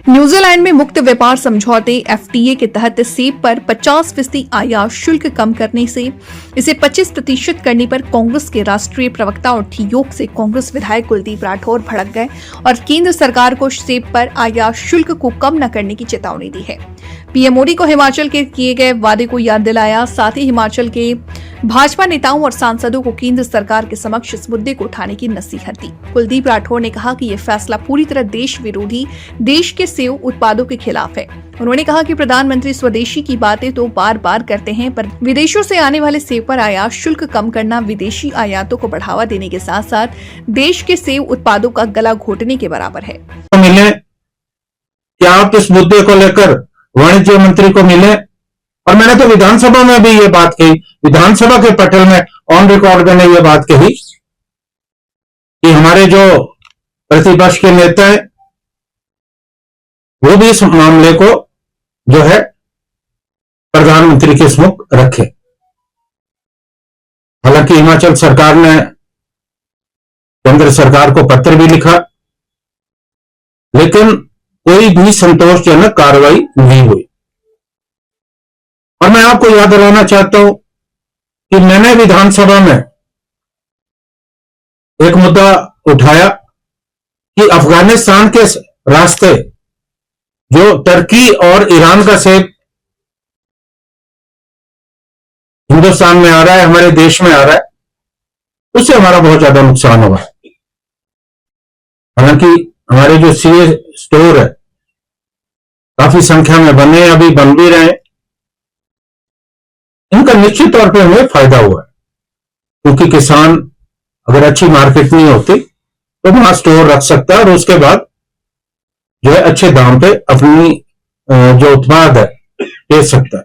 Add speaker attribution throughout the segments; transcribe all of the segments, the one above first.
Speaker 1: New Zealand में मुक्त व्यापार समझौते एफटीए के तहत सेब पर 50% आयात शुल्क कम करने से इसे 25% करने पर कांग्रेस के राष्ट्रीय प्रवक्ता और ठियोग से कांग्रेस विधायक कुलदीप राठौर भड़क गए और केंद्र सरकार को सेब पर आयात शुल्क को कम न करने की चेतावनी दी है। पीएम मोदी को हिमाचल के किए गए वादे को याद दिलाया, साथ ही हिमाचल के भाजपा नेताओं और सांसदों को केंद्र सरकार के समक्ष इस मुद्दे को उठाने की नसीहत दी। कुलदीप राठौर ने कहा कि यह फैसला पूरी तरह देश विरोधी, देश के सेब उत्पादों के खिलाफ है। उन्होंने कहा कि प्रधानमंत्री स्वदेशी की बातें तो बार बार करते हैं, पर विदेशों से आने वाले सेब पर आयात शुल्क कम करना विदेशी आयातों को बढ़ावा देने के साथ साथ देश के सेब उत्पादों का गला घोटने के बराबर है।
Speaker 2: मिले क्या आप इस मुद्दे को लेकर वाणिज्य मंत्री को मिले? और मैंने तो विधानसभा में भी ये बात कही, विधानसभा के पटल में ऑन रिकॉर्ड मैंने ये बात कही कि हमारे जो प्रतिपक्ष के नेता है वो भी इस मामले को जो है प्रधानमंत्री के सम्मुख रखे। हालांकि हिमाचल सरकार ने केंद्र सरकार को पत्र भी लिखा, लेकिन कोई भी संतोषजनक कार्रवाई नहीं हुई। और मैं आपको याद दिलाना चाहता हूं कि मैंने विधानसभा में एक मुद्दा उठाया कि अफगानिस्तान के रास्ते जो टर्की और ईरान का सेब हिंदुस्तान में आ रहा है, हमारे देश में आ रहा है, उससे हमारा बहुत ज्यादा नुकसान हुआ। हालांकि हमारे जो सीए स्टोर है काफी संख्या में बने, अभी बन भी रहे हैं, इनका निश्चित तौर पे हमें फायदा हुआ है, क्योंकि किसान अगर अच्छी मार्केट नहीं होती तो वहां स्टोर रख सकता है और उसके बाद जो है अच्छे दाम पे अपनी जो उत्पाद है बेच सकता है।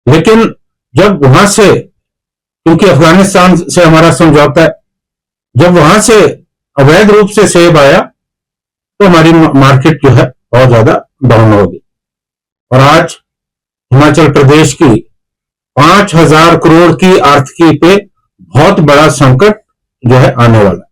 Speaker 2: लेकिन जब वहां से, क्योंकि अफगानिस्तान से हमारा समझौता है, जब वहां से अवैध रूप से सेब आया तो हमारी मार्केट जो है बहुत ज्यादा डाउन होगी। और आज हिमाचल प्रदेश की 5,000 करोड़ की आर्थिकी पे बहुत बड़ा संकट जो है आने वाला है।